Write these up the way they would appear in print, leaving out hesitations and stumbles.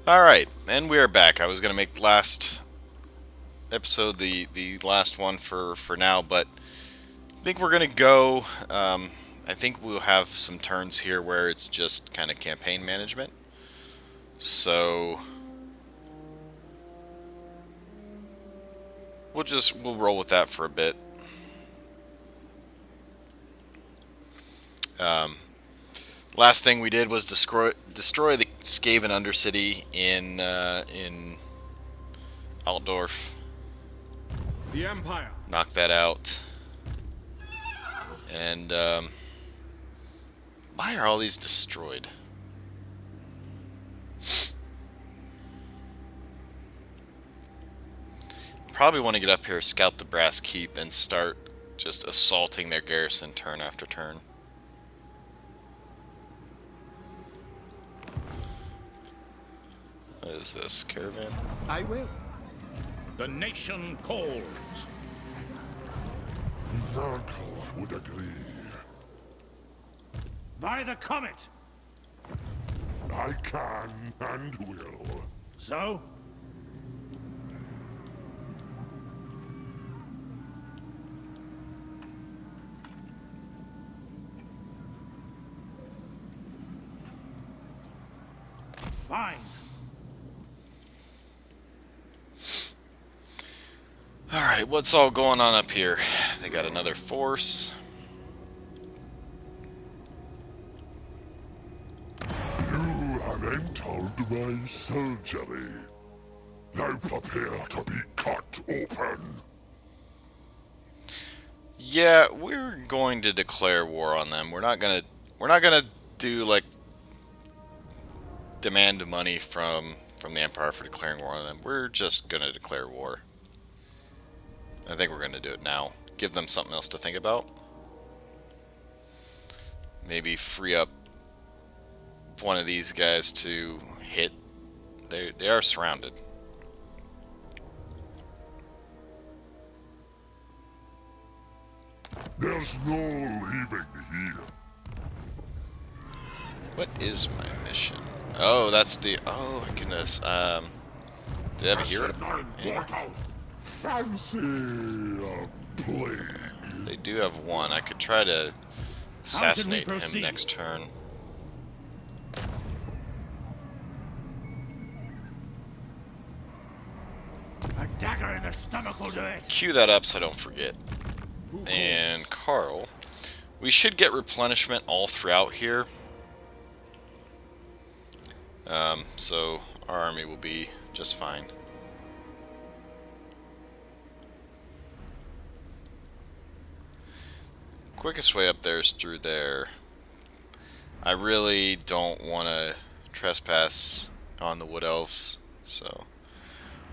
Alright, and we are back. I was going to make last episode the last one for now, but I think we're going to go. I think we'll have some turns here where it's just kind of campaign management. So we'll roll with that for a bit. Last thing we did was destroy the Skaven Undercity in Altdorf. The Empire. Knock that out. And why are all these destroyed? Probably want to get up here, scout the Brass Keep, and start just assaulting their garrison turn after turn. What is this? Caravan? I will. The nation calls. Nurgle would agree. By the comet. I can and will. So? Fine. Alright, what's all going on up here? They got another force. You have entered my surgery. Now prepare to be cut open. Yeah, we're going to declare war on them. We're not gonna do like demand money from the Empire for declaring war on them. We're just gonna declare war. I think we're gonna do it now. Give them something else to think about. Maybe free up one of these guys to hit. They are surrounded. There's no leaving here. What is my mission? Oh, that's the. Oh my goodness. Do they have a hero? Yeah. Fancy a plague. They do have one. I could try to assassinate him proceed? next turn. A dagger in the stomach will do it. Cue that up so I don't forget. And Carl, we should get replenishment all throughout here. So our army will be just fine. Quickest way up there is through there. I really don't want to trespass on the Wood Elves, so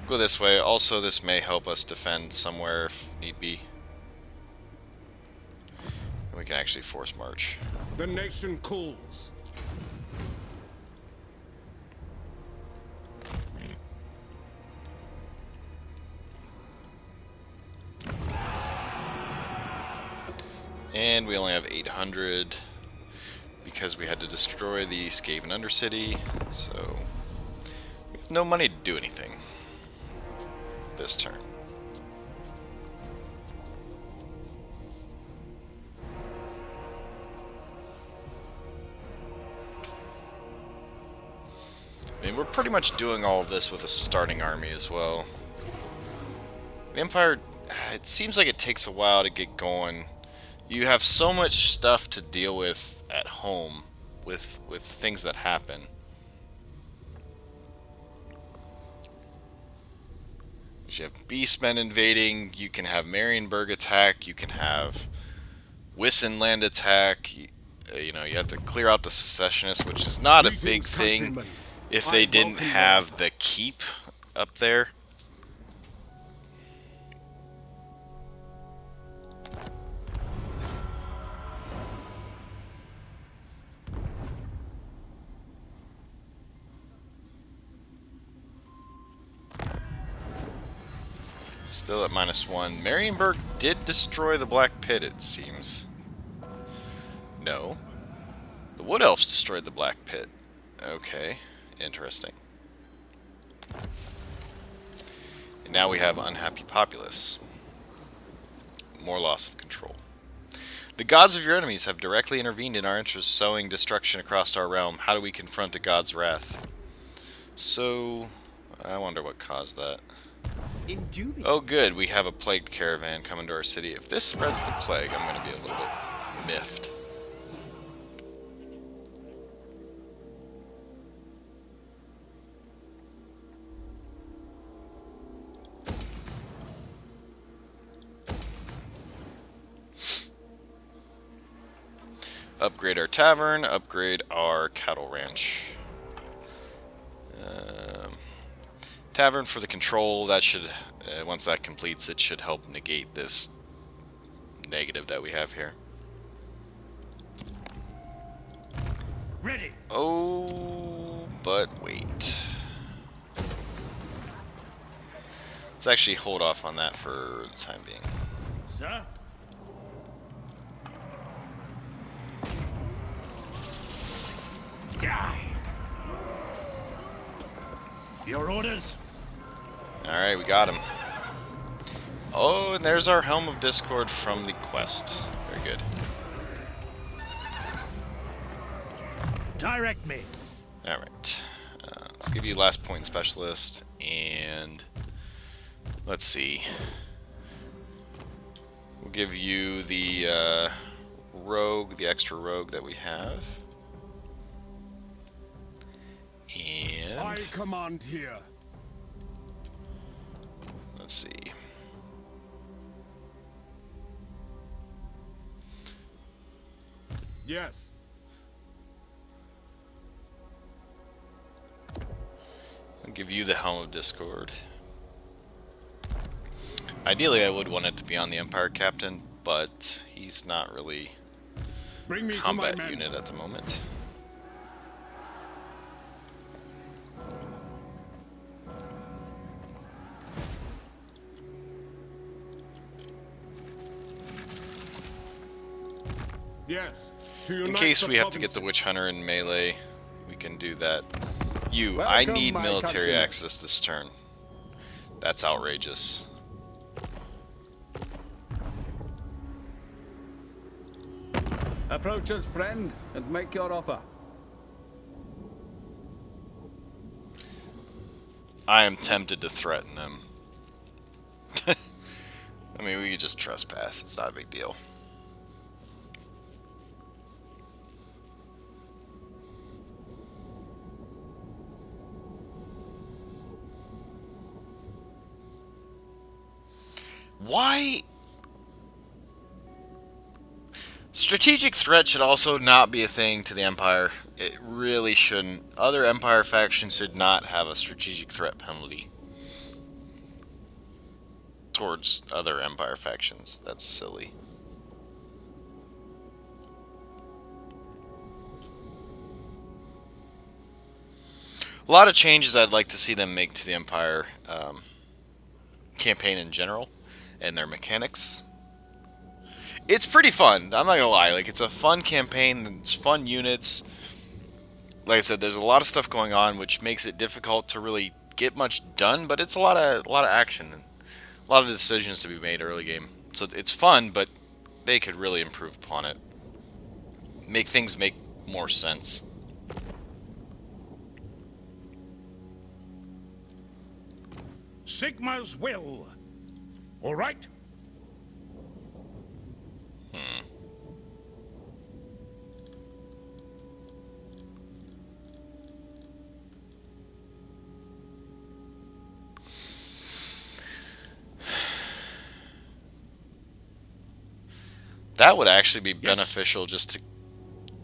go this way. Also, this may help us defend somewhere if need be. We can actually force march. The nation calls. And we only have 800 because we had to destroy the Skaven Undercity, so we have no money to do anything this turn. I mean, we're pretty much doing all of this with a starting army as well. The Empire, it seems like it takes a while to get going. You have so much stuff to deal with at home with things that happen. You have Beastmen invading, you can have Marienburg attack, you can have Wissenland attack. You know, you have to clear out the secessionists, which is not a big Greetings, thing countrymen. if I they didn't welcome you. have the keep up there. Still at -1. Marienburg did destroy the Black Pit, it seems. No. The Wood Elves destroyed the Black Pit. Okay. Interesting. And now we have unhappy populace. More loss of control. The gods of your enemies have directly intervened in our interests, sowing destruction across our realm. How do we confront a god's wrath? So, I wonder what caused that. Oh good, we have a plagued caravan coming to our city. If this spreads the plague, I'm going to be a little bit miffed. Upgrade our tavern, upgrade our cattle ranch. Tavern for the control, that should, once that completes, it should help negate this negative that we have here. Ready. Oh, but wait. Let's actually hold off on that for the time being. Sir? Die. Your orders? Alright, we got him. Oh, and there's our Helm of Discord from the quest. Very good. Direct me. Alright. Let's give you last point specialist, and let's see. We'll give you the rogue, the extra rogue that we have. And I command here. let's see. Yes. I'll give you the Helm of Discord. Ideally, I would want it to be on the Empire Captain, but he's not really Bring me a to my combat men. unit at the moment. Yes. In case we have to get the Witch Hunter in melee, we can do that. I Welcome, need my military countrymen. access this turn. That's outrageous. Approach us, friend, and make your offer. I am tempted to threaten them. I mean, we could just trespass. It's not a big deal. Why? Strategic threat should also not be a thing to the Empire. It really shouldn't. Other Empire factions should not have a strategic threat penalty towards other Empire factions. That's silly. A lot of changes I'd like to see them make to the Empire campaign in general and their mechanics. It's pretty fun. I'm not gonna lie. Like, it's a fun campaign. It's fun units. Like I said, there's a lot of stuff going on, which makes it difficult to really get much done. But it's a lot of action and a lot of decisions to be made early game. So it's fun, but they could really improve upon it. Make things make more sense. Sigma's will. All right. That would actually be beneficial just to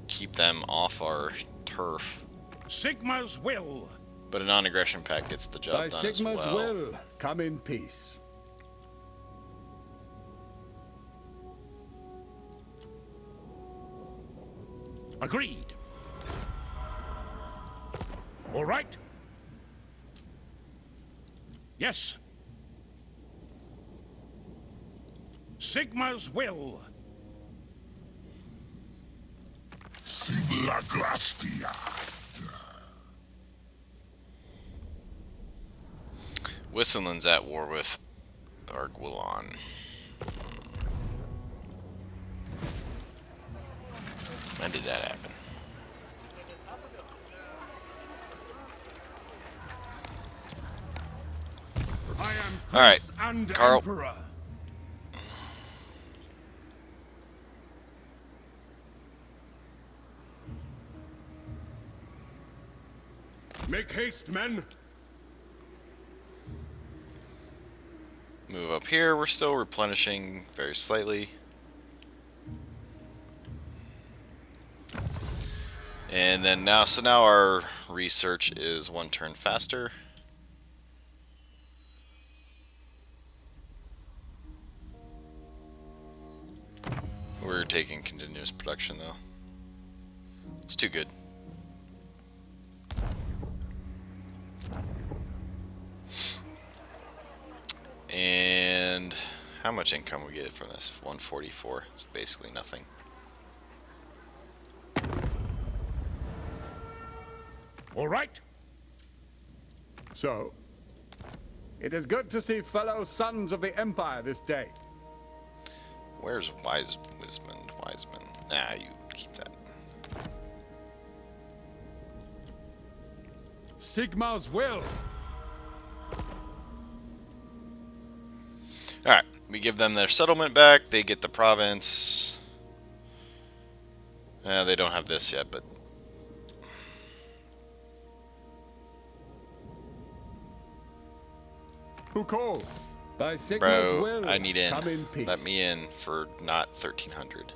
keep them off our turf. Sigma's will. But a non-aggression pact gets the job By done as Sigma's well. will, come in peace. Agreed. All right. Yes. Sigma's will. Wissenland's at war with Arguelon. When did that happen? I am All right, Prince and Carl. Emperor. Make haste, men. Move up here. We're still replenishing very slightly. And then now, so now our research is 1 turn faster. We're taking continuous production though. It's too good. And how much income we get from this? 144. It's basically nothing. All right. So, it is good to see fellow sons of the Empire this day. Where's Wiseman? Nah, you keep that. Sigmar's will. Alright, we give them their settlement back. They get the province. They don't have this yet, but... Who called? By Sigmar's Bro, will, I need in. come in peace. Let me in for not 1,300.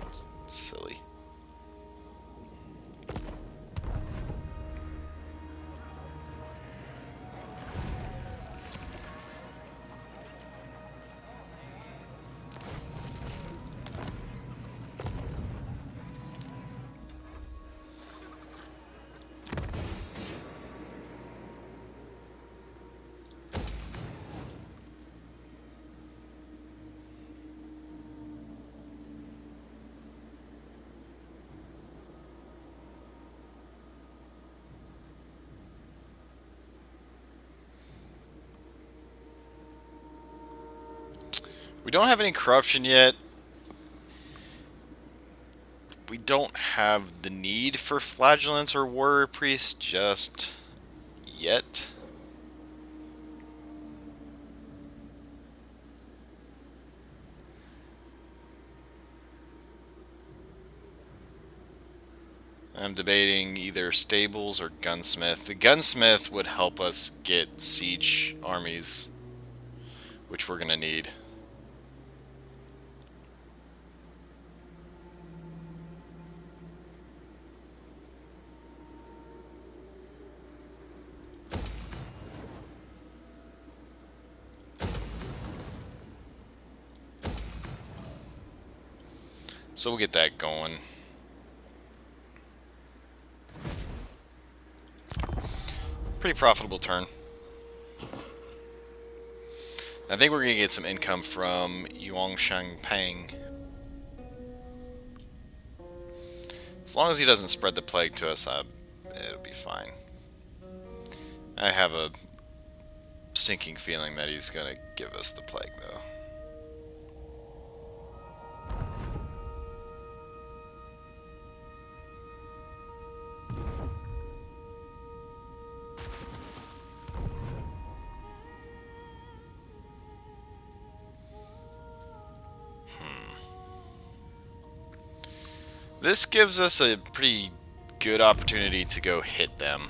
It's silly. We don't have any corruption yet. We don't have the need for flagellants or warrior priests just yet. I'm debating either stables or gunsmith. The gunsmith would help us get siege armies, which we're gonna need. So we'll get that going. Pretty profitable turn. I think we're going to get some income from Yuangshan Pang. As long as he doesn't spread the plague to us, it'll be fine. I have a sinking feeling that he's going to give us the plague, though. This gives us a pretty good opportunity to go hit them.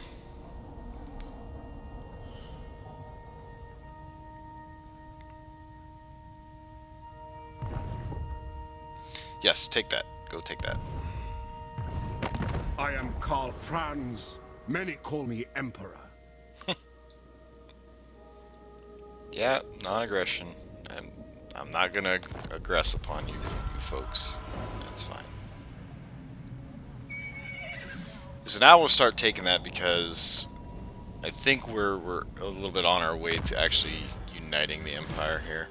Yes, take that. Go take that. I am Karl Franz. Many call me Emperor. Yeah, non-aggression. I'm not gonna aggress upon you folks. That's fine. So now we'll start taking that because I think we're a little bit on our way to actually uniting the Empire here.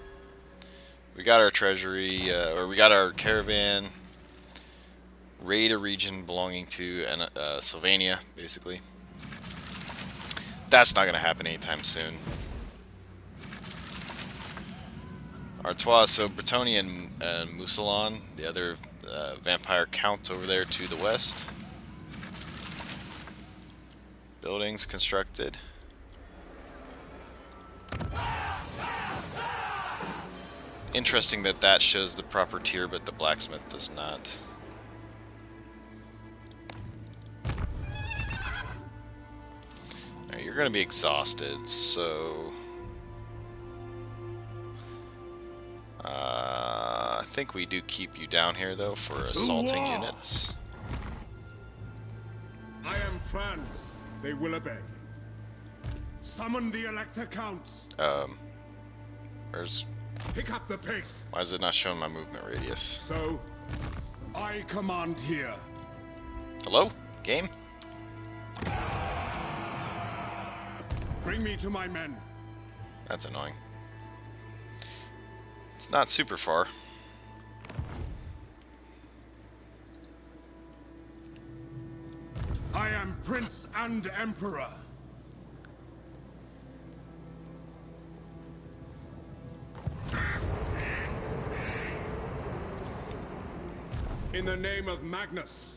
We got our treasury, or we got our caravan, raid a region belonging to Sylvania, basically. That's not going to happen anytime soon. Artois, so Bretonnia and Mousillon, the other vampire counts over there to the west. Buildings constructed. Interesting that that shows the proper tier, but the blacksmith does not. Now, you're going to be exhausted, so... I think we do keep you down here, though, for assaulting units. I am Franz. They will obey. Summon the Elector Counts. Where's... Pick up the pace. Why is it not showing my movement radius? So, I command here. Hello? Game? Bring me to my men. That's annoying. It's not super far. I am Prince and Emperor. In the name of Magnus.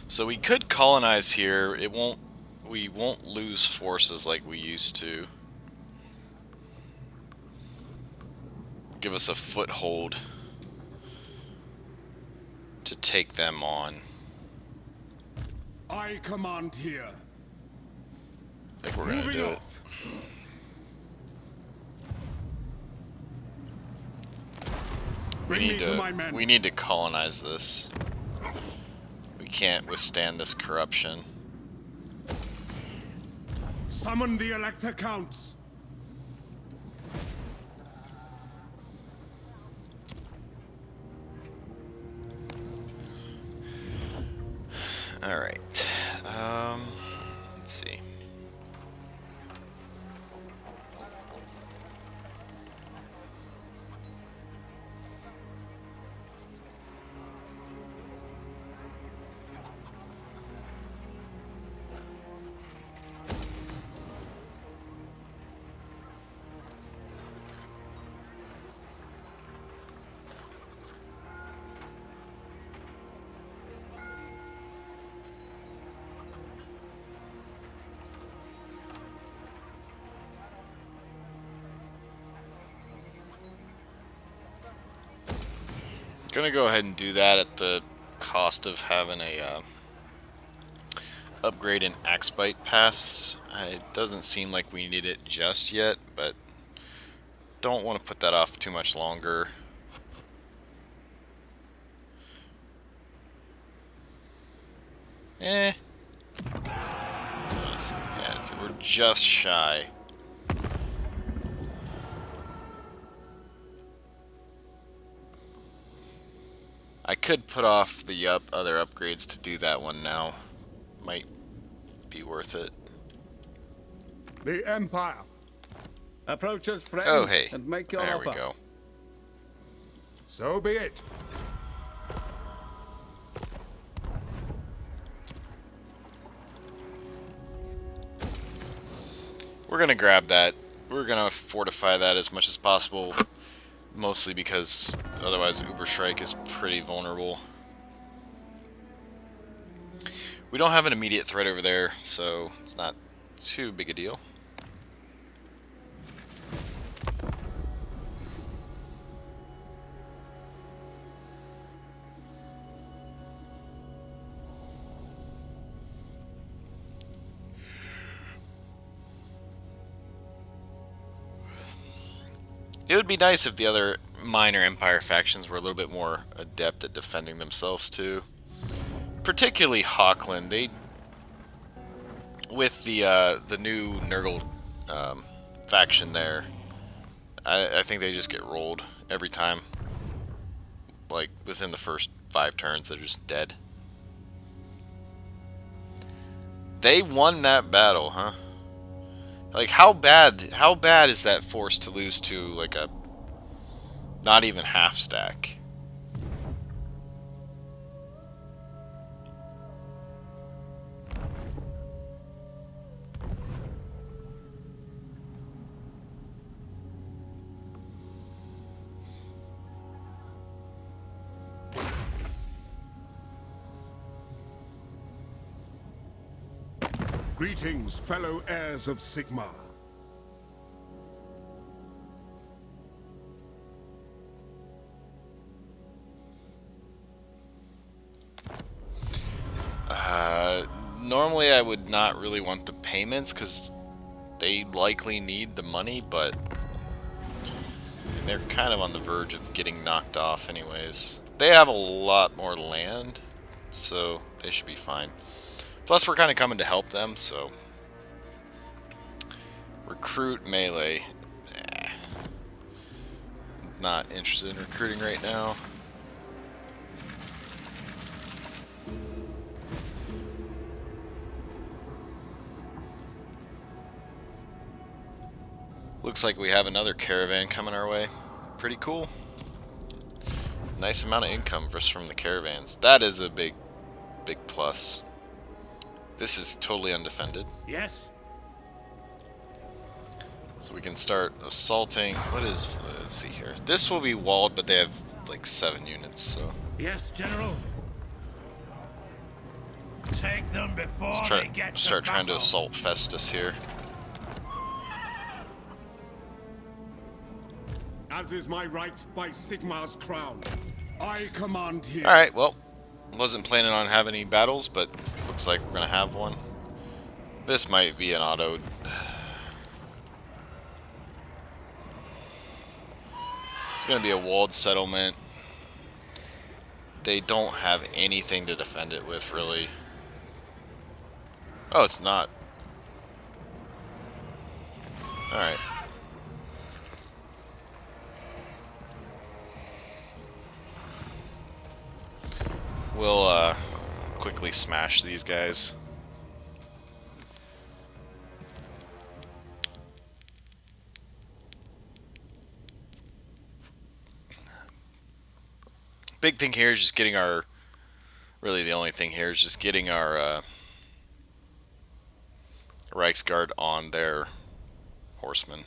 So we could colonize here. We won't lose forces like we used to. Give us a foothold to take them on. I command here. I think we're gonna do it. Bring me to my men. We need to colonize this. We can't withstand this corruption. Summon the Elector Counts. All right. Let's see. Gonna go ahead and do that at the cost of having a upgrade in Axebite Pass. It doesn't seem like we need it just yet, but don't want to put that off too much longer. Yeah, so we're just shy. I could put off the other upgrades to do that one now. Might be worth it. The Empire. Approach us, friend, Oh, hey. and make your There offer. we go. So be it. We're going to grab that. We're going to fortify that as much as possible. Mostly because otherwise Uberstrike is pretty vulnerable. We don't have an immediate threat over there, so it's not too big a deal. It would be nice if the other minor Empire factions were a little bit more adept at defending themselves too. Particularly Hawkland. They, with the new Nurgle faction there, I think they just get rolled every time. Like within the first 5 turns, they're just dead. They won that battle, huh? Like, how bad is that force to lose to, like, a not even half stack? Greetings, fellow heirs of Sigmar. Normally I would not really want the payments because they likely need the money, but they're kind of on the verge of getting knocked off anyways. They have a lot more land, so they should be fine. Plus, we're kind of coming to help them, so... Recruit melee. Not interested in recruiting right now. Looks like we have another caravan coming our way. Pretty cool. Nice amount of income just from the caravans. That is a big plus. This is totally undefended. Yes? So we can start assaulting. What is... let's see here. This will be walled, but they have like 7 units, so... Yes, General. Take them before Let's they get start trying to battle. assault Festus here. As is my right by Sigmar's crown, I command here. Alright, well, wasn't planning on having any battles, but looks like we're going to have one. This might be an auto. It's going to be a walled settlement. They don't have anything to defend it with, really. Oh, it's not. Alright. We'll quickly smash these guys. Big thing here is just getting our... Really the only thing here is just getting our Reichsguard on their horsemen.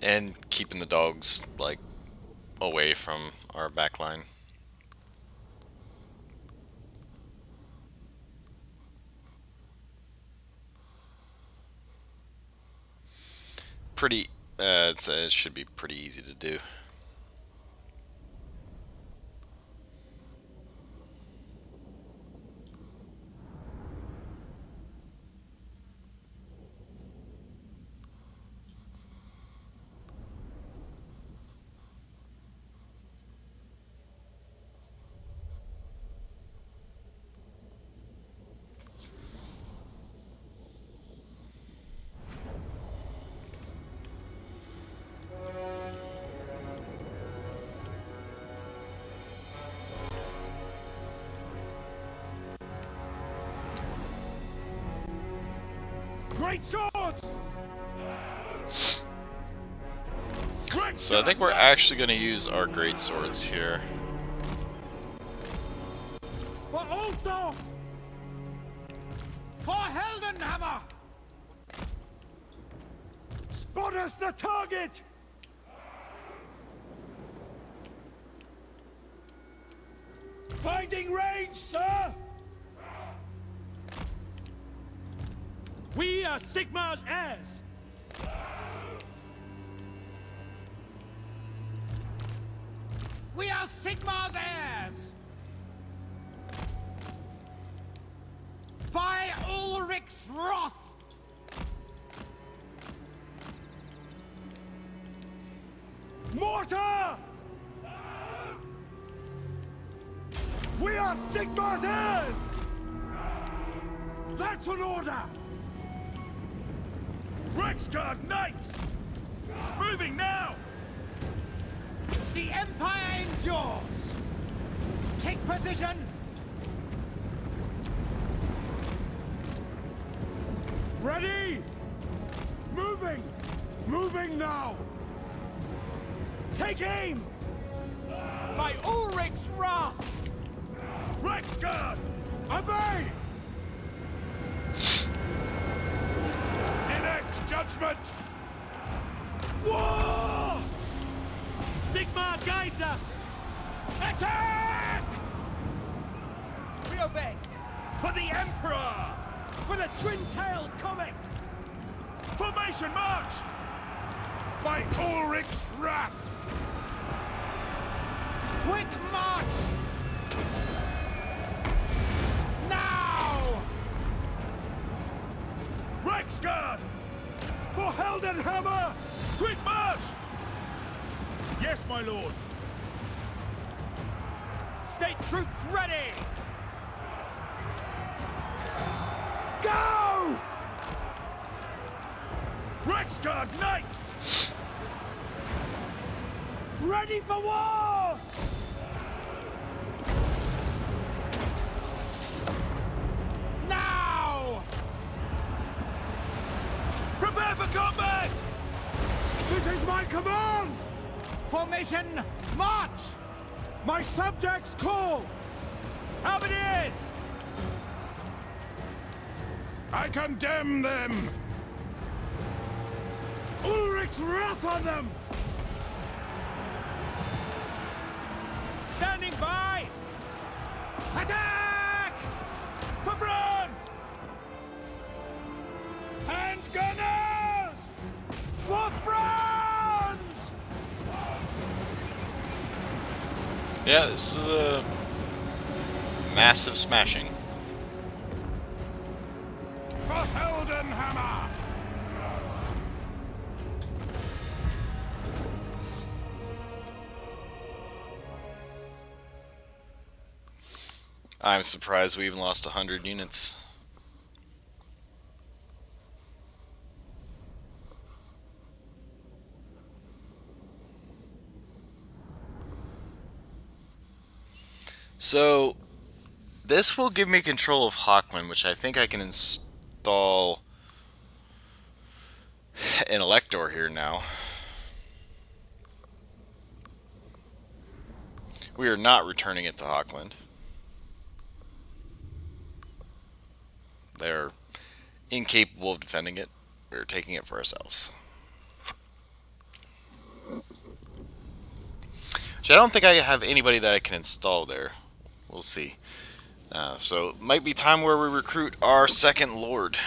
And keeping the dogs, like, away from our backline. Pretty, it should be pretty easy to do. Great swords! So I think we're actually going to use our great swords here. For Altdorf! For Heldenhammer! Spot us the target! Finding range, sir! We are Sigmar's heirs. We are Sigmar's heirs! By Ulrich's wrath! Mortar! We are Sigmar's heirs! That's an order! Reichsguard Knights! Moving now! The Empire endures! Take position! Ready! Moving! Moving now! Take aim! By Ulrich's wrath! Rexguard! Obey! Enact judgment! War! Sigmar guides us! Attack! We obey! For the Emperor! For the twin-tailed comet! Formation march! By Ulrich's wrath! Quick march! Now! Rexguard! For Heldenhammer! Quick march! Yes, my lord. State troops ready! Go! Rexguard knights! Ready for war! Now! Prepare for combat! This is my command! Formation march! My subjects call! Halberdiers! I condemn them! Ulrich's wrath on them! Standing by! Attack! For France! And gunners! For France! Yeah, this is a massive smashing. For Heldenhammer! I'm surprised we even lost 100 units. So, this will give me control of Hawkman, which I think I can install an Elector here now. We are not returning it to Hawkland. They're incapable of defending it. We're taking it for ourselves. Which I don't think I have anybody that I can install there. We'll see. So it might be time where we recruit our second lord.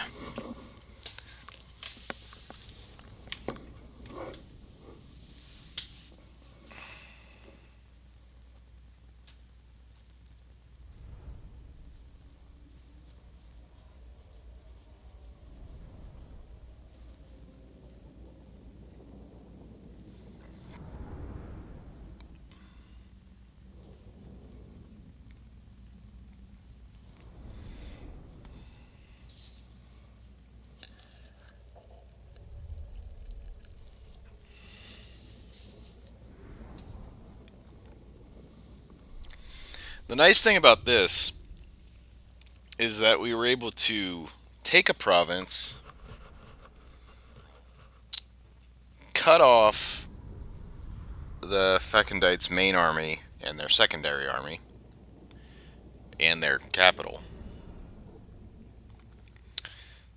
The nice thing about this is that we were able to take a province, cut off the Fecundites' main army and their secondary army and their capital.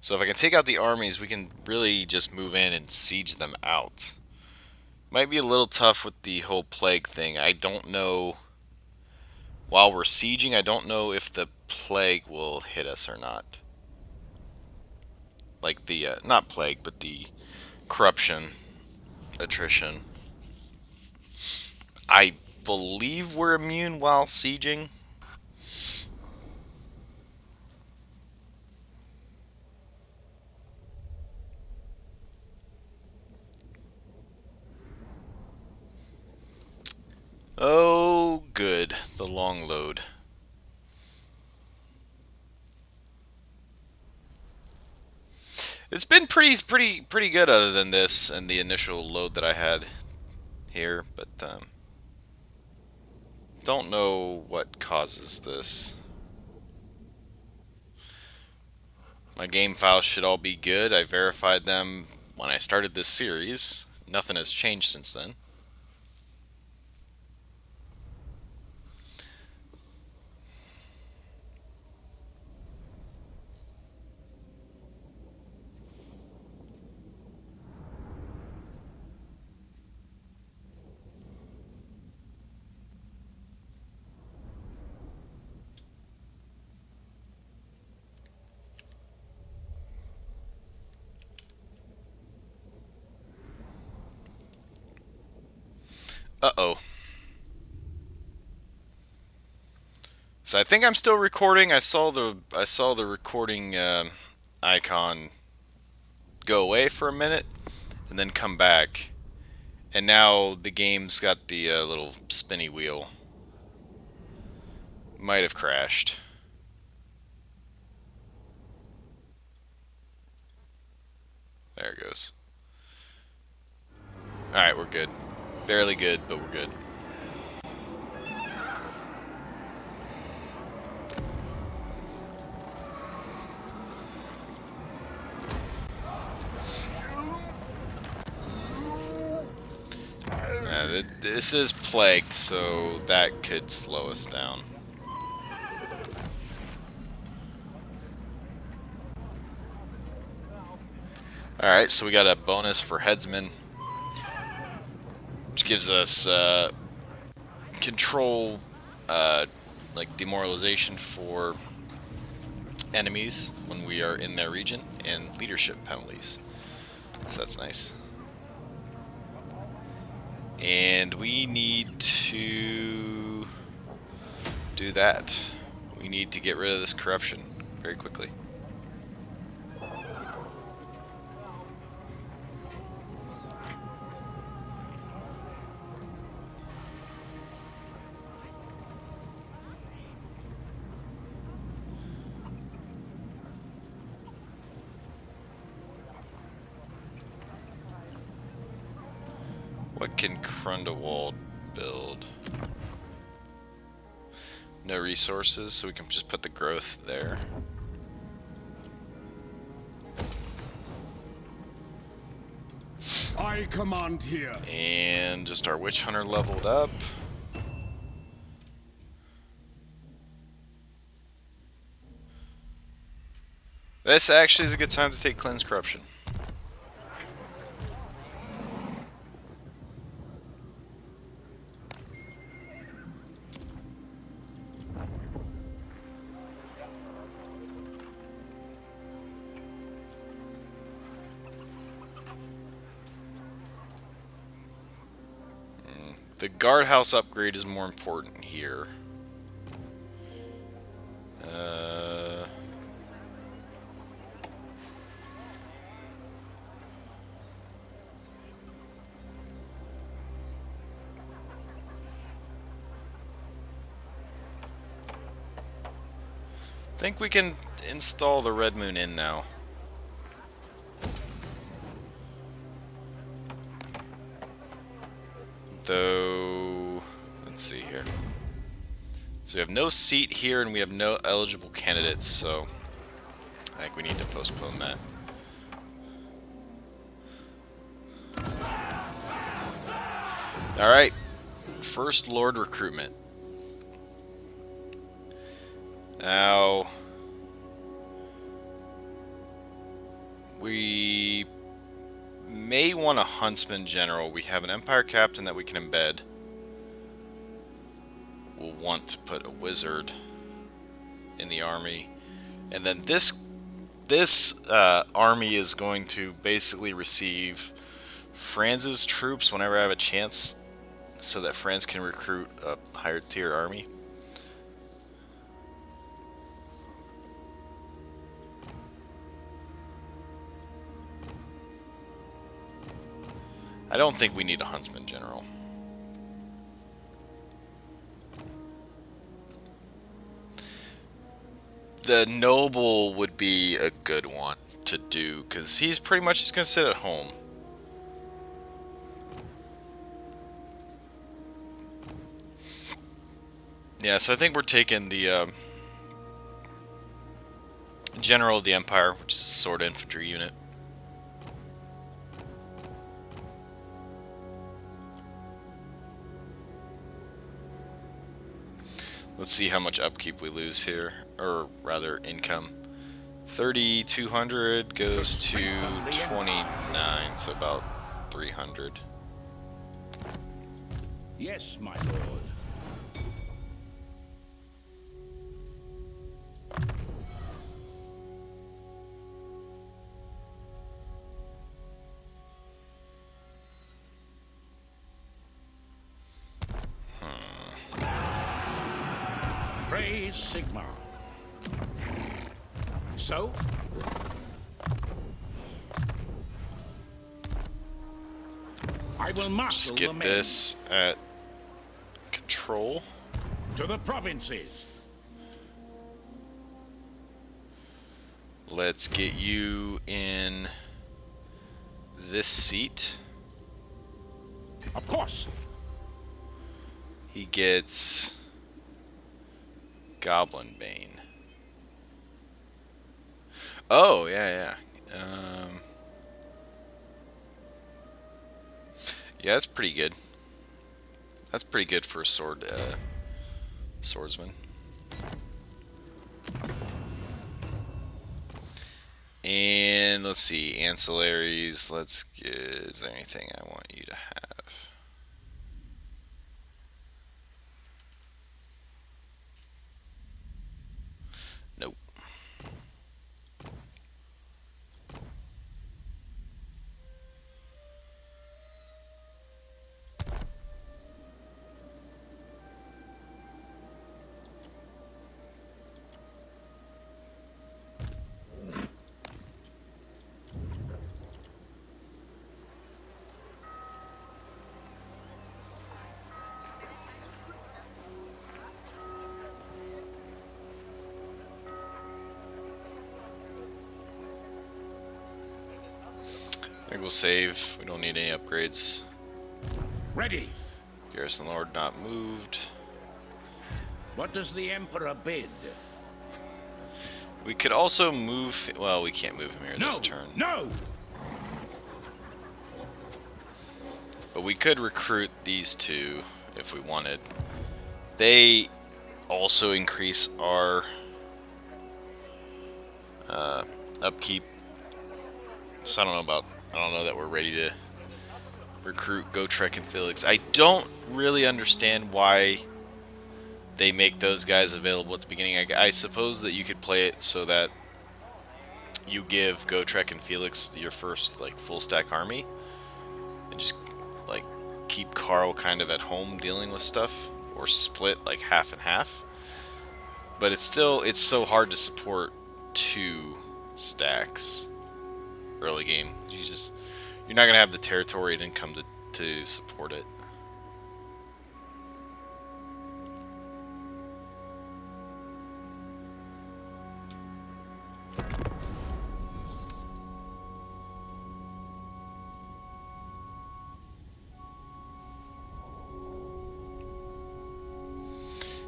So if I can take out the armies, we can really just move in and siege them out. Might be a little tough with the whole plague thing. I don't know. While we're sieging, I don't know if the plague will hit us or not. Like the, not plague, but the corruption, attrition. I believe we're immune while sieging. Oh, good. The long load. It's been pretty good other than this and the initial load that I had here, but don't know what causes this. My game files should all be good. I verified them when I started this series. Nothing has changed since then. Uh-oh. So I think I'm still recording. I saw the recording icon go away for a minute and then come back. And now the game's got the little spinny wheel. Might have crashed. There it goes. Alright, we're good. Barely good, but we're good. This is plagued, so that could slow us down. Alright, so we got a bonus for headsman, which gives us control, like demoralization for enemies when we are in their region, and leadership penalties. So that's nice. And we need to do that. We need to get rid of this corruption very quickly. What can Crundewald build? No resources, so we can just put the growth there. I command here. And just our witch hunter leveled up. This actually is a good time to take cleanse corruption. The guardhouse upgrade is more important here. I think we can install the Red Moon Inn now. Though, let's see here. So we have no seat here and we have no eligible candidates, so I think we need to postpone that. Alright, First Lord recruitment. Now, we may want a Huntsman General. We have an Empire Captain that we can embed. We'll want to put a Wizard in the army. And then this army is going to basically receive Franz's troops whenever I have a chance, so that Franz can recruit a higher tier army. I don't think we need a Huntsman General. The Noble would be a good one to do, because he's pretty much just going to sit at home. Yeah, so I think we're taking the General of the Empire, which is a sword infantry unit. Let's see how much upkeep we lose here, or rather income. 3,200 goes to 29, so about 300. Yes, my lord. Praise Sigma. So? I will marshal Just the get men this at control. to the provinces. Let's get you in this seat. Of course. He gets Goblin Bane. Oh, yeah, yeah. Yeah, that's pretty good. That's pretty good for a swordsman. And let's see, ancillaries. Let's get. Is there anything I want you to have? Nope. I think we'll save. We don't need any upgrades. Ready. Garrison Lord not moved. What does the Emperor bid? We could also move. Well, we can't move him here No. this turn. No. But we could recruit these two if we wanted. They also increase our upkeep. So I don't know that we're ready to recruit Gotrek and Felix. I don't really understand why they make those guys available at the beginning. I suppose that you could play it so that you give Gotrek and Felix your first like full stack army and just like keep Carl kind of at home dealing with stuff, or split like half and half. But it's so hard to support 2 stacks early game. You're not gonna have the territory and income to support it.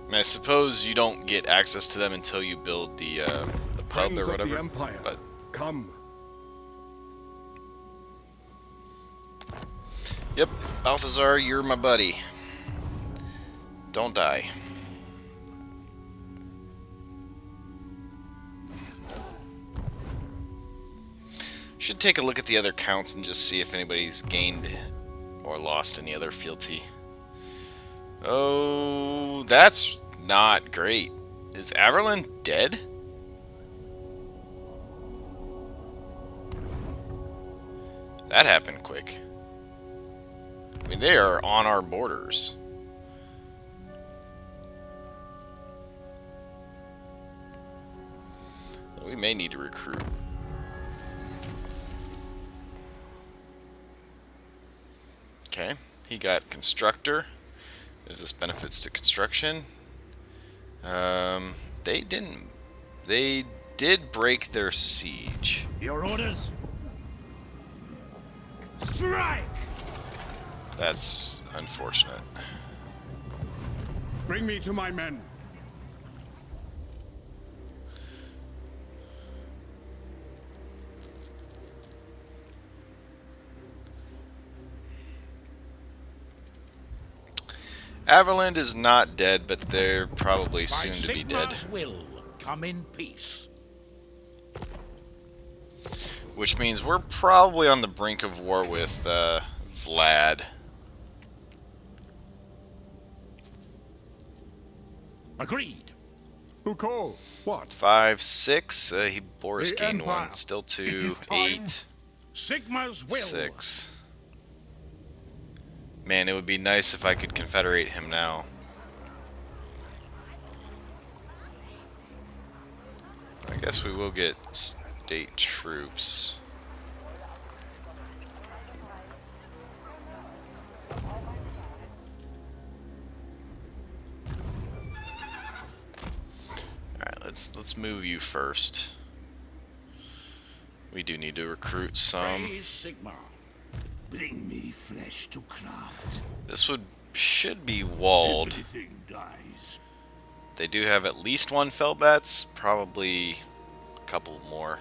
I mean, I suppose you don't get access to them until you build the pub Friends or of whatever. the Empire, But come. yep, Balthazar, you're my buddy. Don't die. Should take a look at the other counts and just see if anybody's gained or lost any other fealty. Oh, that's not great. Is Averlin dead? That happened quick. I mean, they are on our borders. We may need to recruit. Okay, he got constructor. There's this benefits to construction. They didn't. They did break their siege. Your orders. Strike. That's unfortunate. Bring me to my men. Averland is not dead, but they're probably By soon to be dead. Sigmar's will, come in peace. Which means we're probably on the brink of war with Vlad. Agreed. Who called? What? 5, 6. Boris The gained Empire. 1. Still 2. is time. 8, Sigmar's will. 6. Man, it would be nice if I could confederate him now. I guess we will get state troops. Alright, let's move you first. We do need to recruit some. Praise Sigmar. Bring me flesh to craft. This should be walled. Everything dies. They do have at least one Felbats, probably a couple more.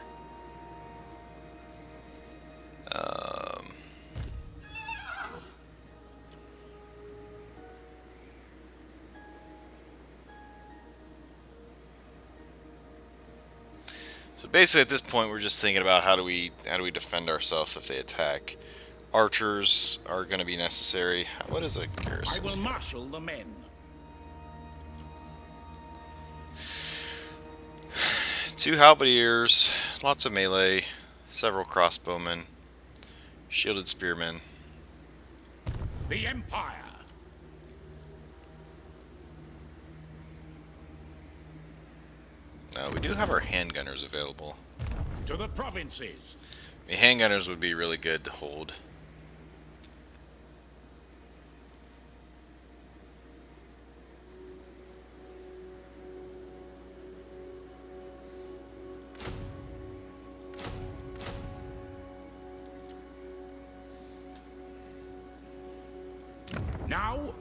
So basically, at this point, we're just thinking about how do we defend ourselves if they attack. Archers are going to be necessary. What is a I garrison? will marshal the men. Two halberdiers, lots of melee, several crossbowmen, shielded spearmen. The Empire. We do have our handgunners available. To the provinces. The handgunners would be really good to hold. Now,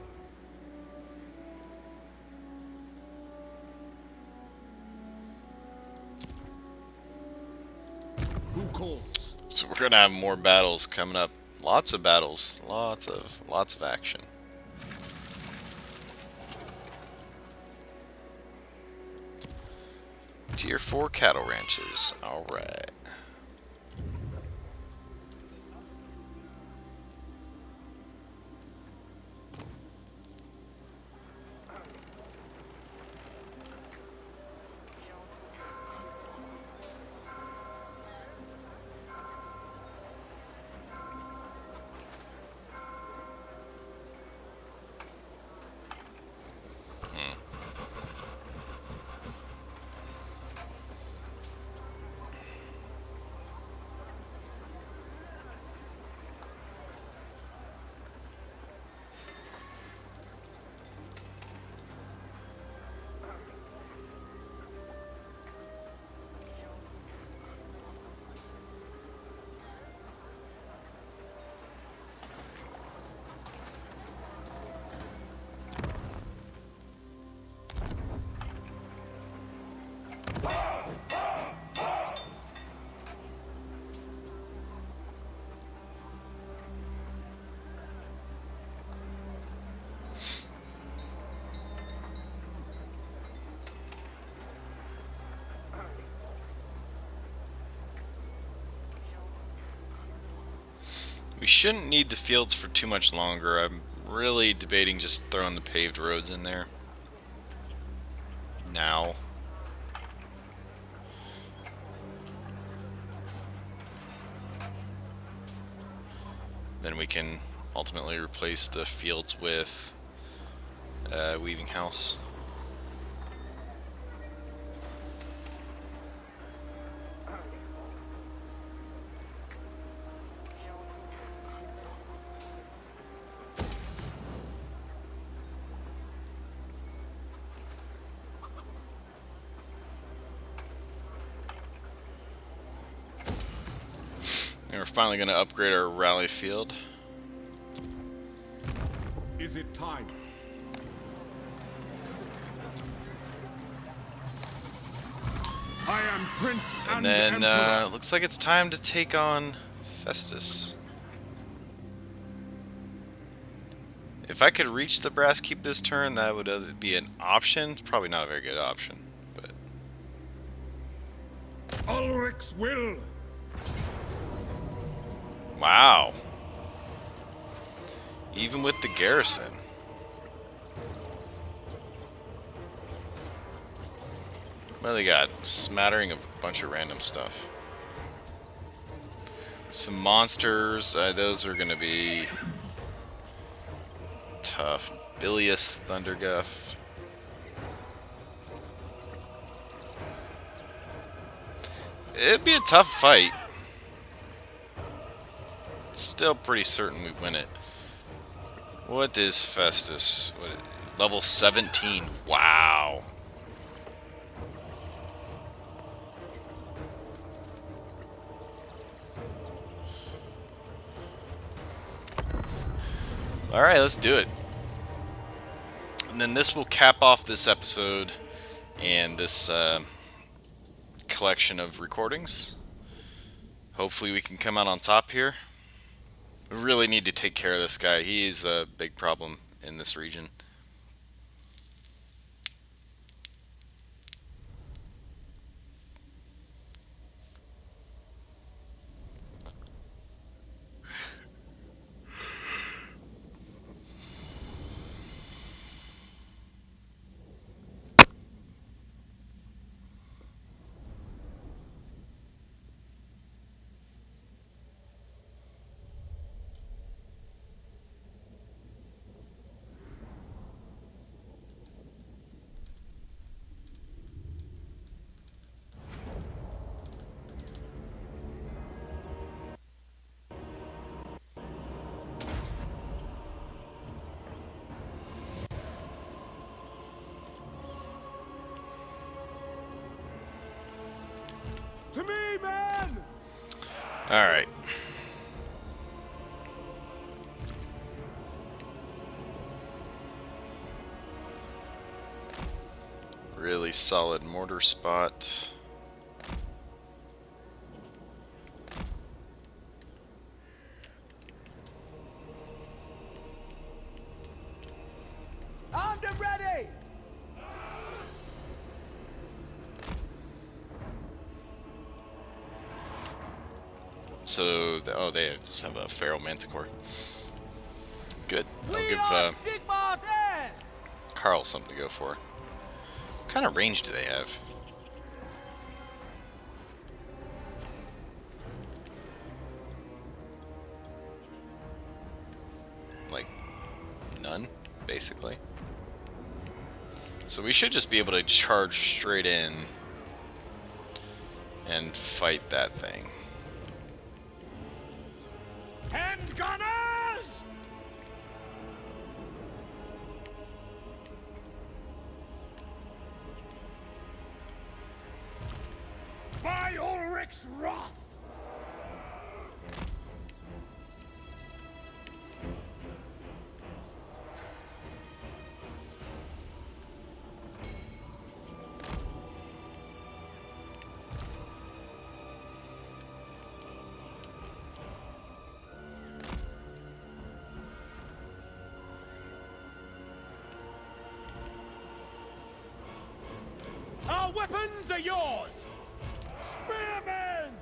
Who calls? So we're gonna have more battles coming up. Lots of battles. Lots of action. Tier 4 cattle ranches. Alright. We shouldn't need the fields for too much longer. I'm really debating just throwing the paved roads in there. Now. Then we can ultimately replace the fields with Weaving House. And we're finally going to upgrade our rally field. Is it time? I am Prince And and then, Emperor. looks like it's time to take on Festus. If I could reach the brass keep this turn, that would be an option. It's probably not a very good option, but... Ulrich's will. Wow. Even with the garrison. What do they got? Smattering of a bunch of random stuff. Some monsters. Those are going to be tough. Bilious Thunderguff. It'd be a tough fight. Still pretty certain we win it. What is Festus? Level 17. Wow. Alright, let's do it. And then this will cap off this episode and this collection of recordings. Hopefully we can come out on top here. We really need to take care of this guy. He is a big problem in this region. To me, men! Alright. Really solid mortar spot. Armed and ready! So, they just have a feral manticore. Good. I'll We give are Sigmar's heirs! Carl something to go for. What kind of range do they have? Like, none, basically. So we should just be able to charge straight in and fight that thing. Hand gunners! By Ulrich's wrath! Our weapons are yours! Spearmen!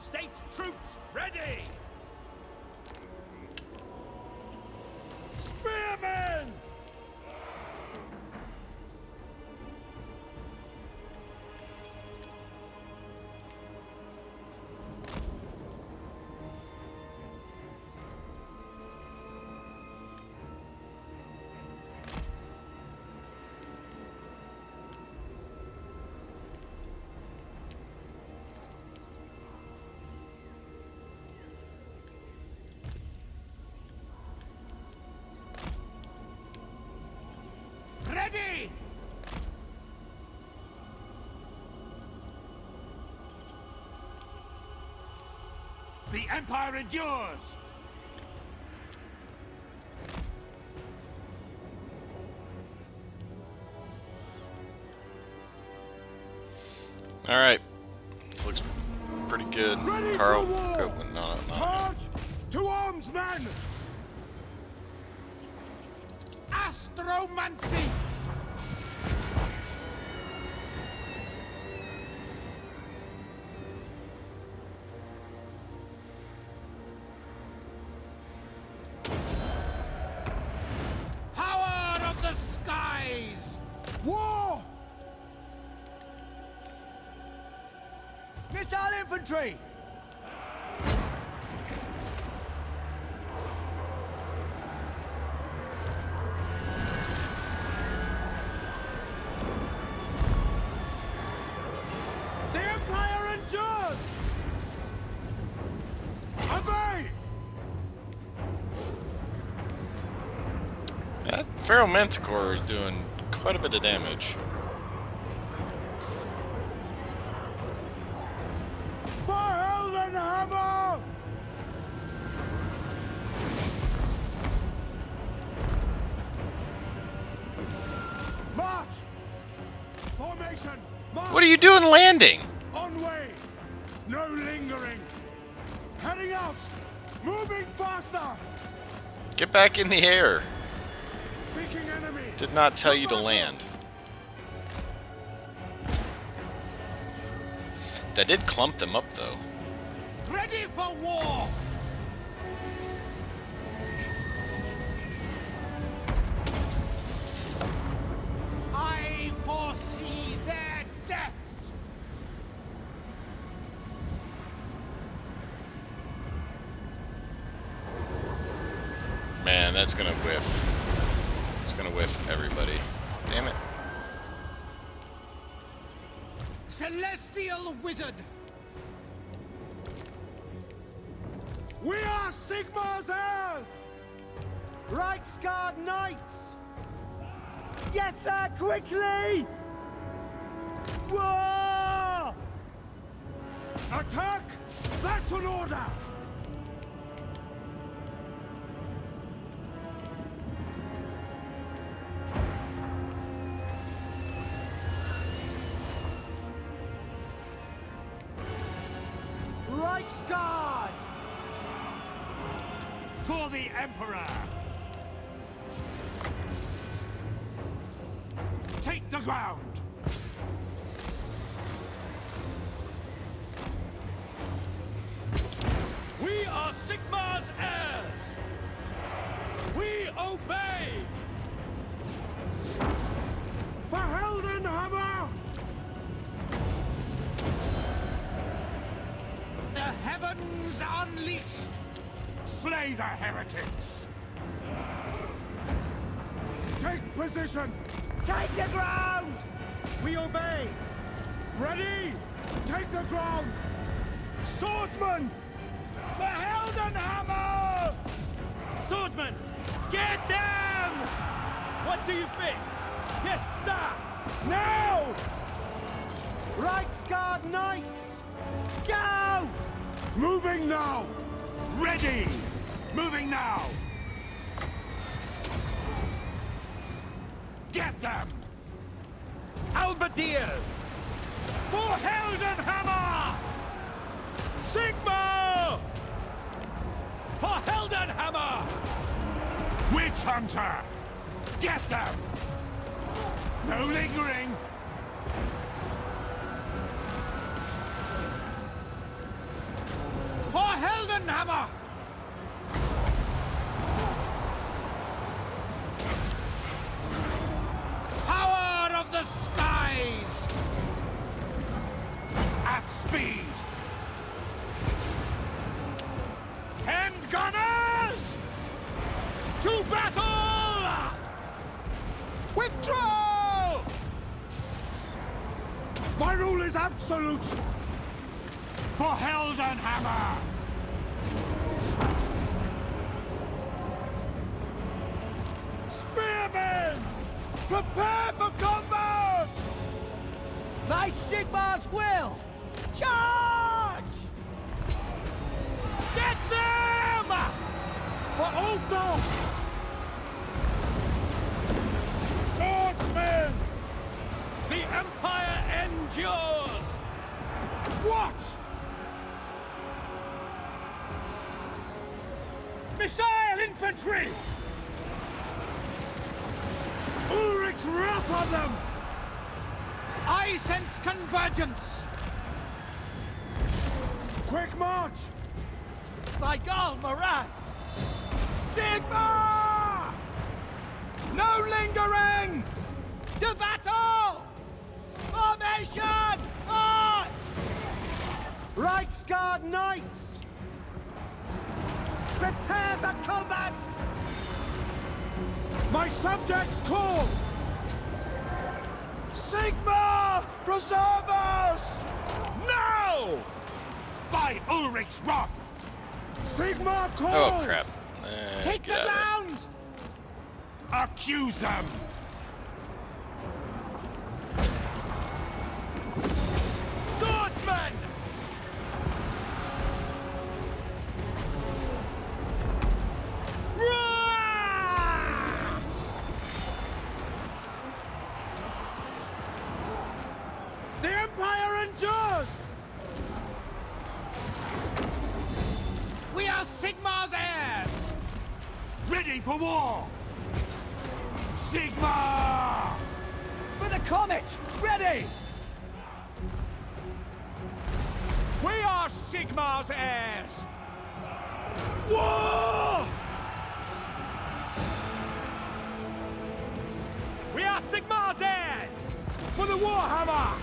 State troops ready! Spearmen! Empire endures! All right, looks pretty good. Ready Carl, for war! go. No. Charge! To arms, men! Astromancy! Power of the skies! War! Missile infantry! The Empire endures! Obey! That Pharaoh Manticore is doing quite a bit of damage. For Heldenhammer! March! Formation! March! What are you doing landing? On way! No lingering! Heading out! Moving faster! Get back in the air. Seeking enemy! Did not tell you to land. That did clump them up, though. Ready for war! I foresee their deaths! Man, that's gonna whiff. It's gonna whiff everybody. Damn it. Celestial wizard! We are Sigmar's heirs! Reichsguard knights! Get her quickly! War! Attack! That's an order! Reichsguard! For the Emperor! Take the ground! We are Sigmar's heirs! We obey! For Heldenhammer! The heavens unleashed! Slay the heretics! Take position! Take the ground! We obey! Ready! Take the ground! Swordsman! For Heldenhammer! Swordsman, get them! What do you think? Yes, sir! Now! Reichsguard knights! Go! Moving now! Ready! Moving now! Get them! Halberdiers! For Heldenhammer! Sigmar! For Heldenhammer! Witch Hunter! Get them! No lingering! For Heldenhammer! Power of the skies! At speed! Hand gunners! To battle! Withdraw! My rule is absolute! For Heldenhammer! Spearmen! Prepare for combat! By Sigmar's will! Charge! Get them! For Uldo! Swordsmen! The Empire endures! What? Missile infantry! Ulrich's wrath on them! I sense convergence! Quick march! By Gal Morass! Sigma! No lingering! To battle! Formation! March! Reichsguard Knights! Prepare the combat! My subjects call! Sigma! Preserve us! No! By Ulrich's wrath! Sigma calls! Oh crap! Take the Get out of ground! Accuse them! Swordsmen! Roar! The Empire endures! We are Sigmar's heirs! Ready for war! Sigma! For the comet! Ready! We are Sigmar's heirs! War! We are Sigmar's heirs! For the Warhammer!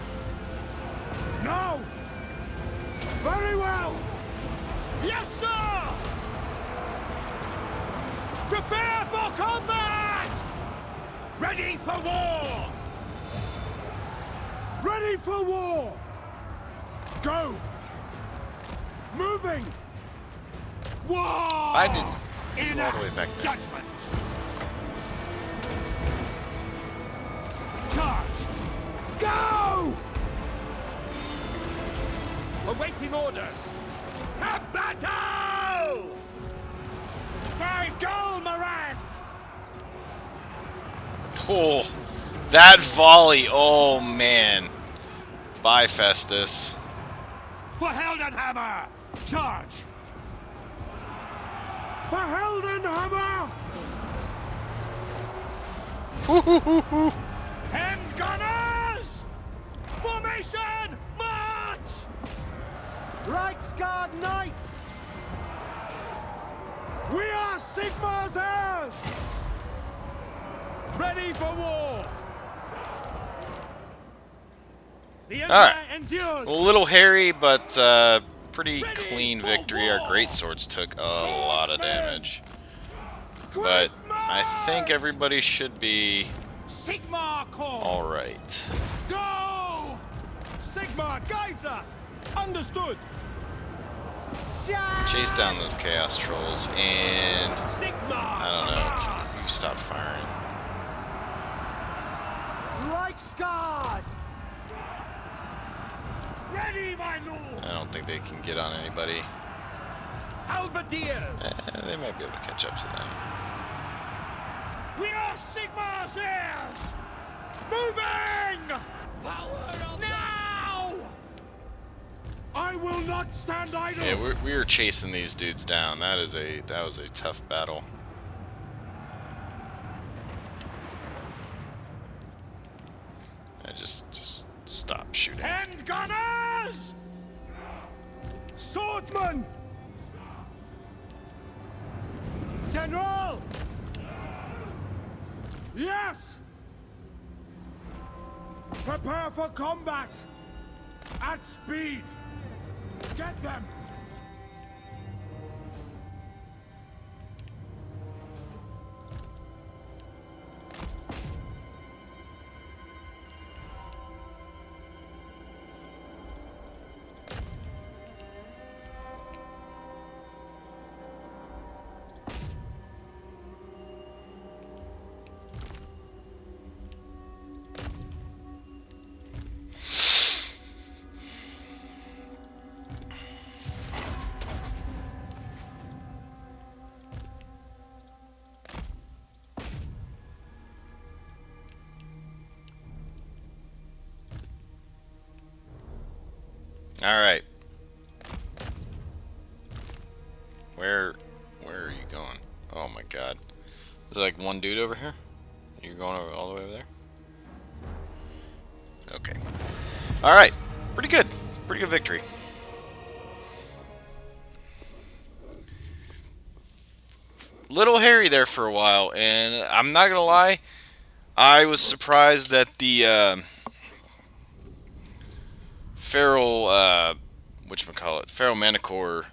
No! Very well! Yes, sir! Prepare for combat! Ready for war! Ready for war! Go! Moving! War! I didn't In go all the way back there. judgment! Charge! Go! Awaiting orders! To battle! By Gol Morass! Oh, that volley! Oh man! Bye, Festus. For Heldenhammer! Charge! For Heldenhammer! Hand gunners! Formation! March! Reichsguard Knights! We are Sigmar's heirs! Ready for war! The All right. Empire endures! A little hairy, but pretty clean victory. Our great swords took a lot of damage, but I think everybody should be Sigmar calls! all right. Go! Sigmar guides us! Understood! Chase down those chaos trolls, and Sigmar! I don't know. Can you stop firing? Reichsguard! Ready, my lord! I don't think they can get on anybody. Halberdiers! They might be able to catch up to them. We are Sigmar's heirs! Moving! Power of now! I will not stand idle! Yeah, we were chasing these dudes down. That was a tough battle. I just stop shooting. Hand gunners! Swordsman! General! Yes! Prepare for combat! At speed! Get them! Alright. Where are you going? Oh my god. Is there like one dude over here? You're going over all the way over there? Okay. Alright. Pretty good. Pretty good victory. Little hairy there for a while, and I'm not gonna lie, I was surprised that the Feral, whatchamacallit, Feral Manticore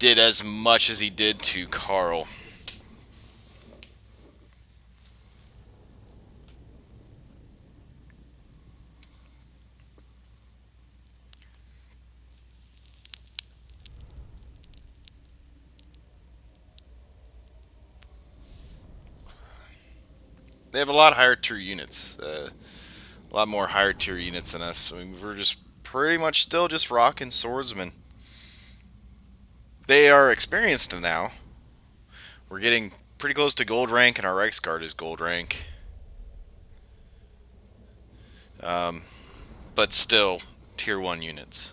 did as much as he did to Carl. They have a lot higher tier units, a lot more higher tier units than us. I mean, we're just pretty much still just rocking swordsmen. They are experienced now. We're getting pretty close to gold rank, and our Reichsguard is gold rank. But still, tier 1 units.